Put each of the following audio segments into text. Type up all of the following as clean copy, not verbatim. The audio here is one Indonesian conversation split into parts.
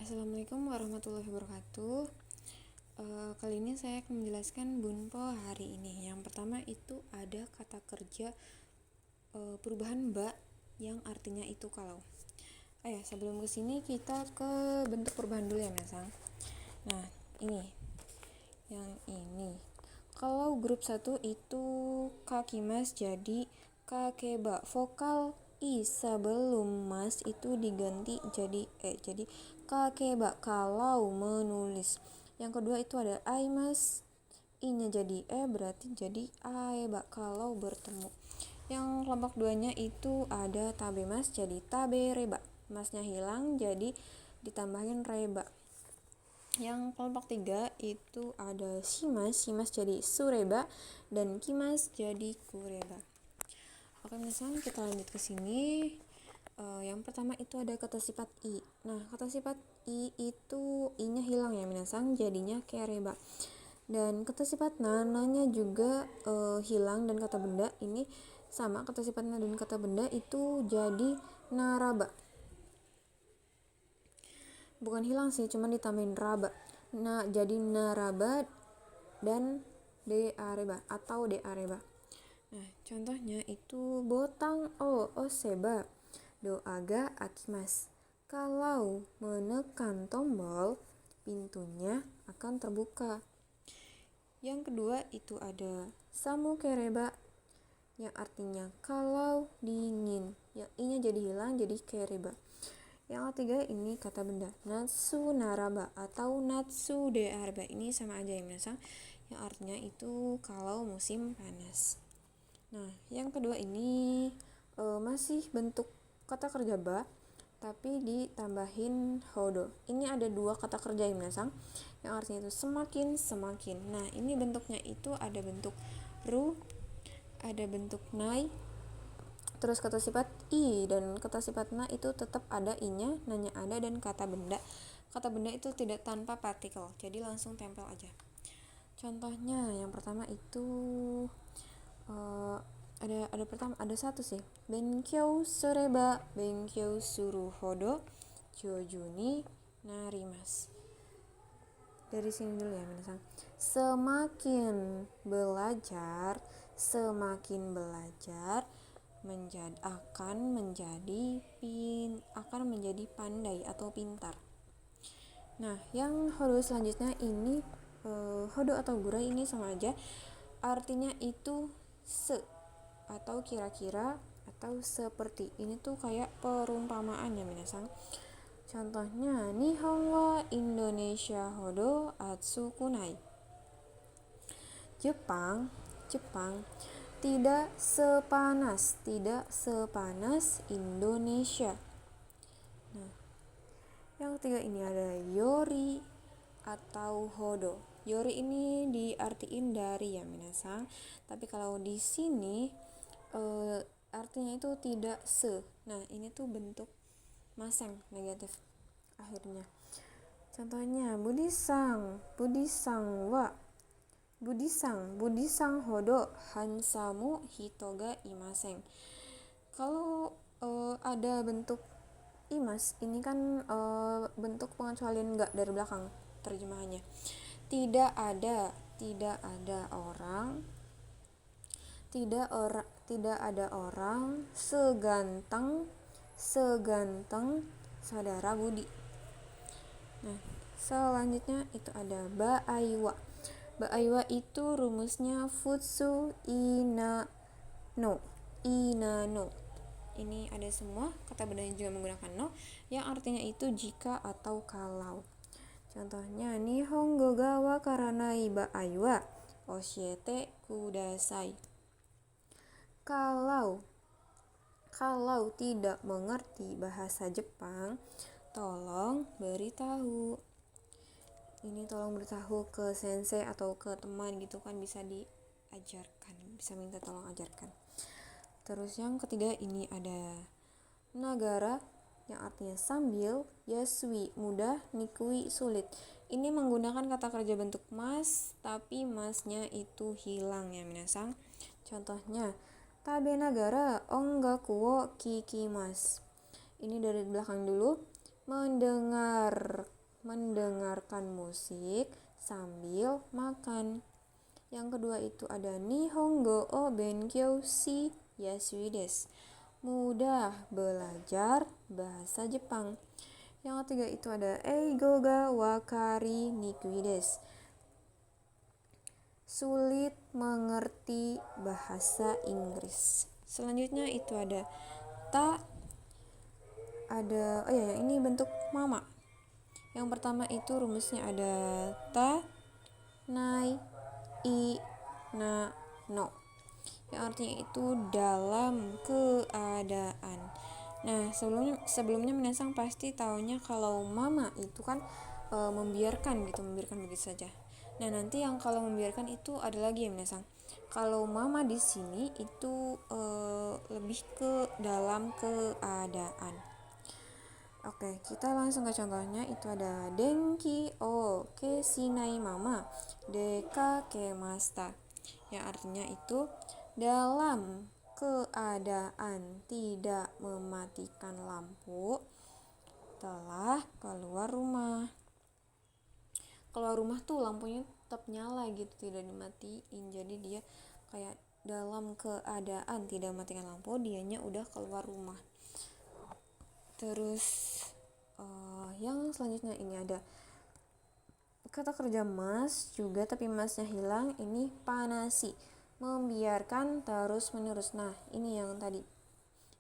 Assalamualaikum warahmatullahi wabarakatuh. Kali ini saya akan menjelaskan bunpo hari ini. Yang pertama itu ada kata kerja perubahan ba yang artinya itu kalau. Sebelum kesini kita ke bentuk perubahan dulu ya Mas. Nah ini, yang ini. Kalau grup 1 itu kakimas jadi kakeba. Vokal i sebelum mas itu diganti jadi kakeba kalau menulis. Yang kedua itu ada aimas, i-nya jadi berarti jadi aeba kalau bertemu. Yang kelompok 2-nya itu ada tabemas jadi tabereba. Masnya hilang jadi ditambahin reba. Yang kelompok 3 itu ada simas jadi sureba dan kimas jadi kureba. Oke, misalnya kita lanjut ke sini. Yang pertama itu ada kata sifat i. Nah, kata sifat i itu i-nya hilang ya minasang, jadinya kereba. Dan kata sifat na-nya juga hilang, dan kata benda ini sama, kata sifat na dan kata benda itu jadi naraba. Bukan hilang sih, cuma ditambahin raba. Nah, jadi naraba dan deareba atau deareba. Nah, contohnya itu botang o oseba do aga akimas. Kalau menekan tombol, pintunya akan terbuka. Yang kedua itu ada samu kereba yang artinya kalau dingin. Yang i-nya jadi hilang jadi kereba. Yang ketiga ini kata benda natsu naraba atau natsu deareba. Ini sama aja ya minasang, yang artinya itu kalau musim panas. Nah, yang kedua ini masih bentuk kata kerja ba tapi ditambahin hodo. Ini ada dua kata kerja yang minasang, yang artinya itu semakin. Nah, ini bentuknya itu ada bentuk ru, ada bentuk nai, terus kata sifat i, dan kata sifat na itu tetap ada i-nya, nanya ada, dan kata benda itu tidak tanpa partikel, jadi langsung tempel aja. Contohnya yang pertama itu ada satu sih, benkyou sureba benkyou suru hodo joju ni narimas. Dari sini dulu ya minasang. Semakin belajar akan menjadi pandai atau pintar. Nah, yang hodo selanjutnya ini hodo atau gurai ini sama aja, artinya itu atau kira-kira atau seperti. Ini tuh kayak perumpamaan ya minasang. Contohnya Nihongo Indonesia hodo atsukunai. Jepang tidak sepanas Indonesia. Nah, yang ketiga ini ada yori atau hodo. Yori ini diartiin dari ya minasang, tapi kalau di sini artinya itu tidak se. Nah, ini tuh bentuk maseng negatif akhirnya. Contohnya budisang hodo hansamu hitoga imaseng. Kalau ada bentuk imas, ini kan bentuk pengecualian enggak dari belakang terjemahannya. Tidak ada orang seganteng saudara Budi. Nah, selanjutnya itu ada baaiwa. Baaiwa itu rumusnya futsu inano. Ini ada semua, kata bendanya juga menggunakan no, yang artinya itu jika atau kalau. Contohnya Nihongo ga wakaranai baaiwa oshiete kudasai. Kalau tidak mengerti bahasa Jepang, tolong beritahu. Ini tolong beritahu ke sensei atau ke teman gitu kan, bisa diajarkan, bisa minta tolong ajarkan. Terus yang ketiga ini ada nagara yang artinya sambil, yasui mudah, nikui sulit. Ini menggunakan kata kerja bentuk mas, tapi masnya itu hilang ya minasang. Contohnya tabe nagara ongaku wo kikimasu. Ini dari belakang dulu. mendengarkan musik sambil makan. Yang kedua itu ada Nihongo o benkyou shi yasui desu. Mudah belajar bahasa Jepang. Yang ketiga itu ada Eigo ga wakari nikui desu. Sulit mengerti bahasa Inggris. Selanjutnya itu ada ini bentuk mama. Yang pertama itu rumusnya ada ta, nai, i, na, no. Yang artinya itu dalam keadaan. Nah, sebelumnya Minasang pasti taunya kalau mama itu kan membiarkan begitu saja. Nah, nanti yang kalau membiarkan itu ada lagi ya Minasang. Kalau mama di sini itu lebih ke dalam keadaan. Oke, kita langsung ke contohnya. Itu ada denki o keshinai mama deka kemasta. Yang artinya itu dalam keadaan tidak mematikan lampu telah keluar rumah. Keluar rumah tuh lampunya tetap nyala gitu, tidak dimatiin. Jadi dia kayak dalam keadaan tidak mematikan lampu, dianya udah keluar rumah. Terus yang selanjutnya ini ada kata kerja mas juga, tapi masnya hilang. Ini panasi, membiarkan terus menerus. Nah, ini yang tadi,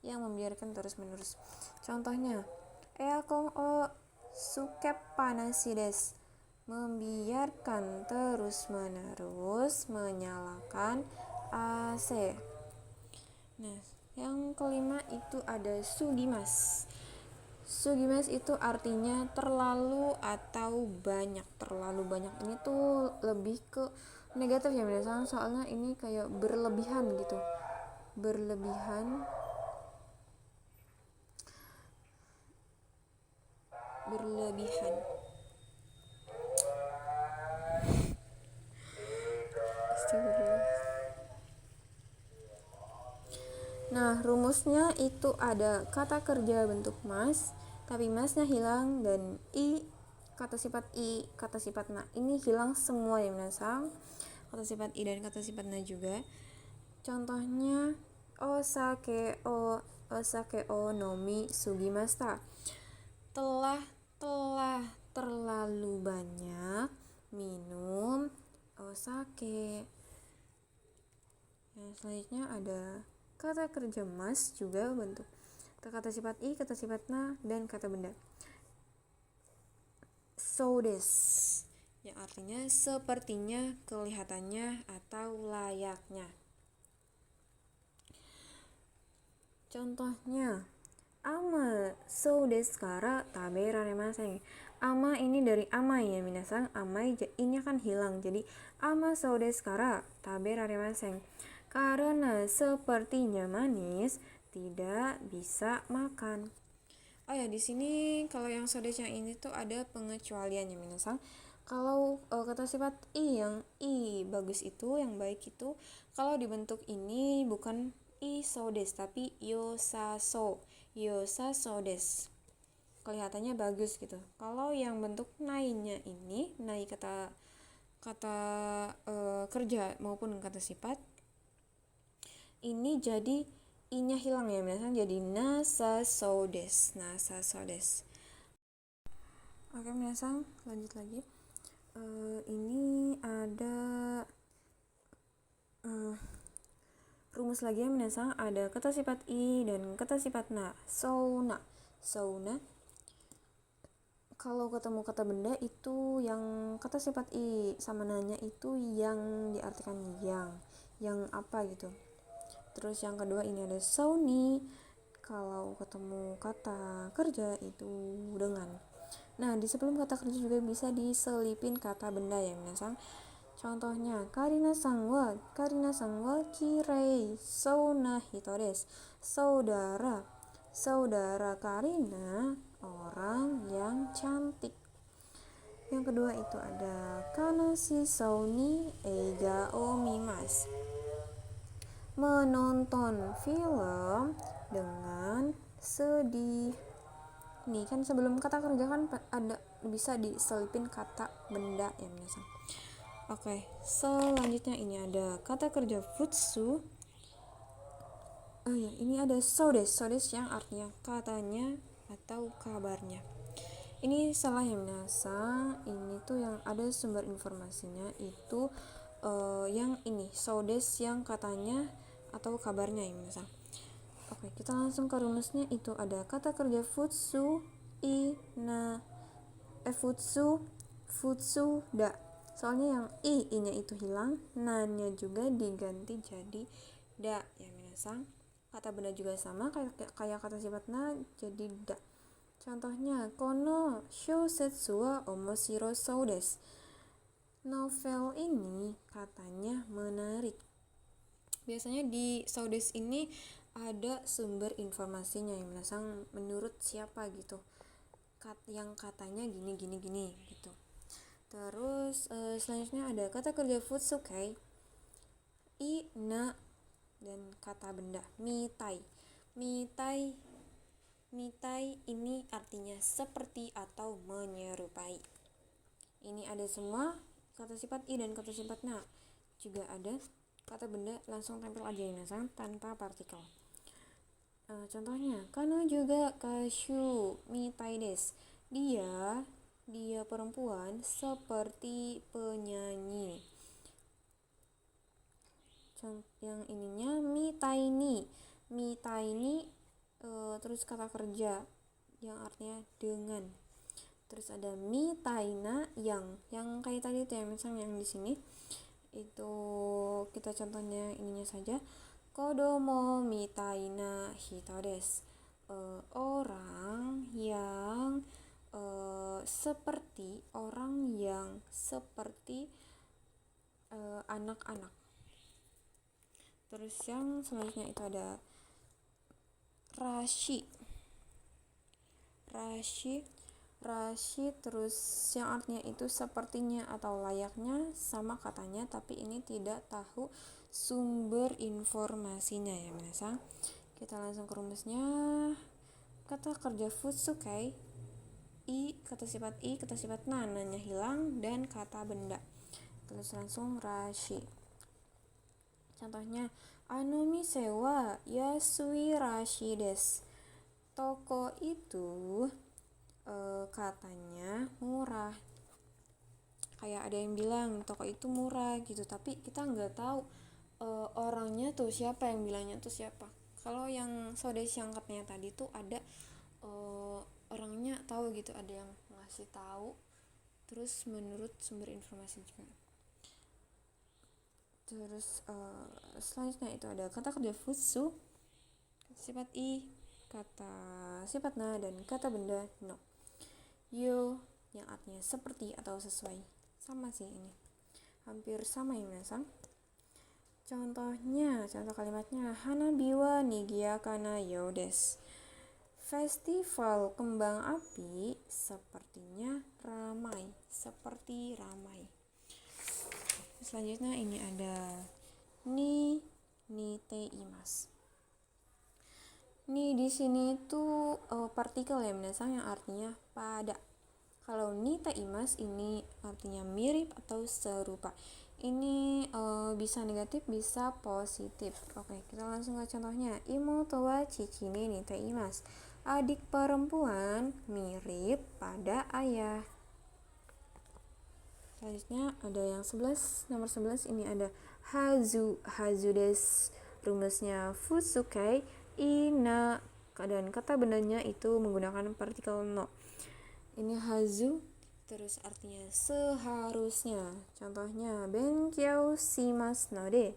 yang membiarkan terus menerus. Contohnya, eakon o sukep panasi desu. Membiarkan terus menerus menyalakan AC. Nah, yang kelima itu ada sugimas. Sugimas itu artinya terlalu atau banyak. Terlalu banyak ini tuh lebih ke negatif ya biasanya, soalnya ini kayak berlebihan gitu. Berlebihan. Nah, rumusnya itu ada kata kerja bentuk mas, tapi masnya hilang, dan kata sifat na ini hilang semua ya Minasang. Kata sifat i dan kata sifat na juga. Contohnya osake o nomi sugimasta. Telah terlalu banyak minum osake. Yang selanjutnya ada kata kerja mas juga bentuk kata sifat i, kata sifat na, dan kata benda. So desu, yang artinya sepertinya, kelihatannya, atau layaknya. Contohnya, ama so desu kara taberaremasen. Ama ini dari amai ya minasang. Amai ini kan hilang, jadi ama so desu kara taberaremasen. Karena sepertinya manis, tidak bisa makan. Oh ya, di sini kalau yang sodes yang ini tuh ada pengecualiannya minasang. Kalau kata sifat i, yang i bagus itu, yang baik itu, kalau dibentuk ini bukan i sodes tapi yosaso des. Kelihatannya bagus gitu. Kalau yang bentuk nainya ini, nai kata kerja maupun kata sifat, ini jadi i-nya hilang ya minasang, jadi nasaso desu. Oke minasang, lanjut lagi. Ini ada rumus lagi ya minasang. Ada kata sifat i dan kata sifat na. Souna. Kalau ketemu kata benda itu yang kata sifat i sama nanya itu yang diartikan yang apa gitu. Terus yang kedua ini ada souni. Kalau ketemu kata kerja itu dengan. Nah, di sebelum kata kerja juga bisa diselipin kata benda ya minasang. Contohnya, Karina sang wa kirei souna hito desu. Saudara Karina orang yang cantik. Yang kedua itu ada kanashi souni eiga o mimasu. Menonton film dengan sedih. nih kan sebelum kata kerja kan ada bisa diselipin kata benda ya minasan. Oke, selanjutnya ini ada kata kerja futsu. Oh ya, ini ada sodes yang artinya katanya atau kabarnya. Ini salah ya minasan, ini tuh yang ada sumber informasinya itu yang ini sodes yang katanya atau kabarnya ya minasan. Oke, kita langsung ke rumusnya. Itu ada kata kerja futsu futsu da. Soalnya yang i-nya itu hilang, na-nya juga diganti jadi da ya minasan. Kata benda juga sama kayak kata sifat na jadi da. Contohnya, kono shousetsu wa omoshiro sou desu. Novel ini katanya menarik. Biasanya di Saudes ini ada sumber informasinya yang minasan menurut siapa gitu. Yang katanya gini gitu. Terus selanjutnya ada kata kerja futsukai, i, na, dan kata benda mitai. Mitai ini artinya seperti atau menyerupai. Ini ada semua kata sifat i dan kata sifat na. Juga ada kata benda langsung tempel aja ya tanpa partikel. Contohnya, kana juga kashu mitai desu. Dia perempuan seperti penyanyi. Yang ininya mitai ni terus kata kerja yang artinya dengan. Terus ada mitaina yang kayak tadi tuh ya, misalnya yang di sini itu kita contohnya ininya saja, kodomo mitaina hito desu. Orang yang seperti anak-anak. Terus yang selanjutnya itu ada rashi terus yang artinya itu sepertinya atau layaknya sama katanya, tapi ini tidak tahu sumber informasinya ya minasan. Kita langsung ke rumusnya. Kata kerja futsukai, kata sifat na, nanya hilang, dan kata benda. Terus langsung rashi. Contohnya, mise wa yasui rashi desu. Toko itu katanya murah. Kayak ada yang bilang toko itu murah gitu, tapi kita nggak tahu orangnya tuh siapa, yang bilangnya tuh siapa. Kalau yang Saudes yang katanya tadi tuh ada orangnya tahu gitu, ada yang ngasih tahu terus menurut sumber informasi juga. Terus selanjutnya itu ada kata kerja futsu, sifat i, kata sifat na, dan kata benda no. Yo yang artinya seperti atau sesuai. Sama sih ini, hampir sama ya minasan. Contoh kalimatnya, hanabi wa nigiyakana you desu. Festival kembang api sepertinya ramai. Selanjutnya ini ada ni te imasu. Ni di sini tuh partikel ya minasan yang artinya pada. Kalau ni te imasu ini artinya mirip atau serupa. Ini bisa negatif, bisa positif. Oke, kita langsung ke contohnya. Imoto wa chichi ni te imasu. Adik perempuan mirip pada ayah. Selanjutnya ada yang nomor 11 ini ada hazu desu. Rumusnya futsukai ina, dan kata bendanya itu menggunakan partikel no. Ini hazu terus artinya seharusnya. Contohnya, benkyou shimasu node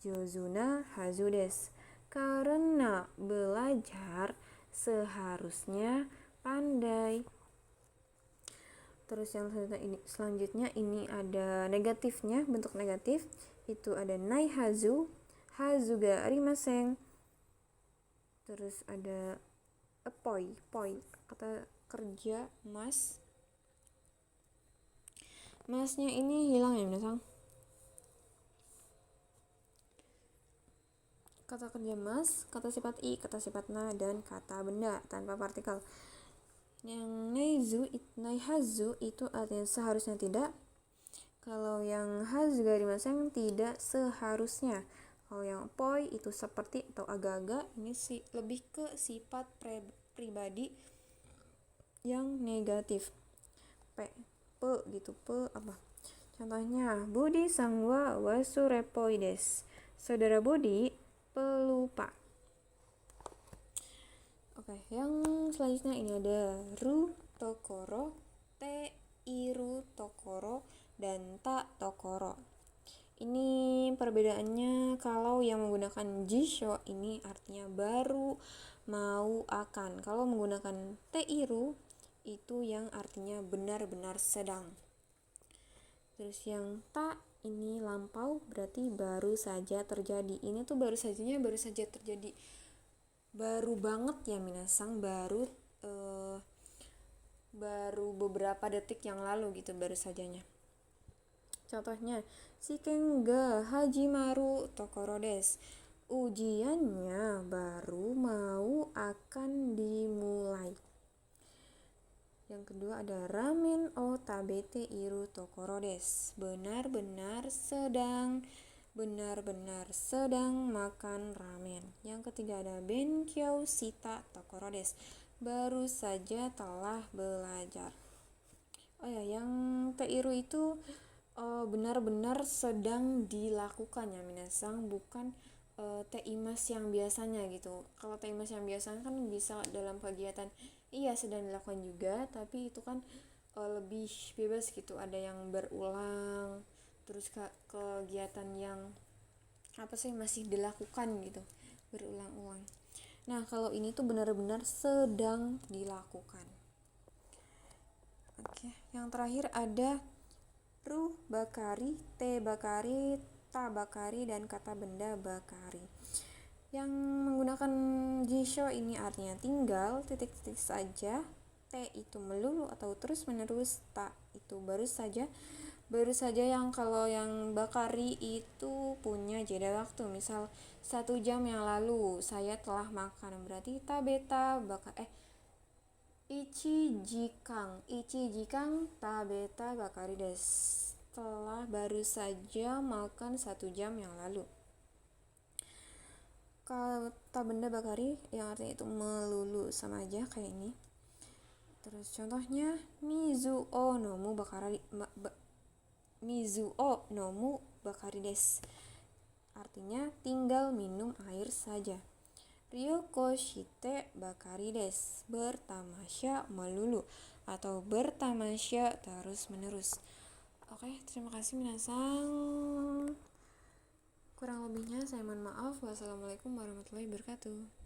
jozuna hazu desu. Karena belajar seharusnya pandai. Terus yang selanjutnya ini ada negatifnya, bentuk negatif. Itu ada nai hazu ga arimasen. Terus ada poi, kata kerja masnya ini hilang ya minasan. Kata kerja mas, kata sifat i, kata sifat na, dan kata benda tanpa partikel. Yang naihazu itu artinya seharusnya tidak. Kalau yang hazu garimaseng tidak seharusnya. Kalau yang poi itu seperti atau agak-agak, ini sih lebih ke sifat pribadi yang negatif. Pe gitu, apa? Contohnya, Budi sangwa wasurepoides. Saudara Budi pelupa. Oke, yang selanjutnya ini ada ru tokoro, te iru tokoro, dan ta tokoro. Ini perbedaannya kalau yang menggunakan jisho ini artinya baru, mau, akan. Kalau menggunakan te iru itu yang artinya benar-benar sedang. Terus yang ta ini lampau berarti baru saja terjadi. Ini tuh baru saja terjadi. Baru banget ya minasang, baru beberapa detik yang lalu gitu baru sajanya. Contohnya, shiken ga hajimaru tokoro desu. Ujiannya baru mau akan dimulai. Yang kedua ada ramen o tabete iru tokoro desu. Benar-benar sedang makan ramen. Yang ketiga ada benkyou shita tokoro desu. Baru saja telah belajar. Oh ya, yang teiru itu benar-benar sedang dilakukan ya minasang, bukan teimas yang biasanya gitu. Kalau teimas yang biasanya kan bisa dalam kegiatan iya sedang dilakukan juga, tapi itu kan lebih bebas gitu, ada yang berulang, terus kegiatan yang masih dilakukan gitu, berulang-ulang. Nah, kalau ini tuh benar-benar sedang dilakukan. Oke, yang terakhir ada ru bakari, te bakari, ta bakari, dan kata benda bakari. Yang menggunakan jisho ini artinya tinggal, titik-titik saja. Te itu melulu atau terus menerus, ta itu baru saja. Baru saja yang kalau yang bakari itu punya jeda waktu, misal 1 jam yang lalu saya telah makan, berarti tabeta ichi jikang tabeta bakari desu. Telah baru saja makan 1 jam yang lalu. Kata benda bakari yang artinya itu melulu, sama aja kayak ini. Terus contohnya mizuo nomu bakari desu. Artinya tinggal minum air saja. Ryoko shite bakari desu. Bertamasya melulu atau bertamasya terus menerus. Oke, terima kasih minasang. Kurang lebihnya saya mohon maaf. Wassalamualaikum warahmatullahi wabarakatuh.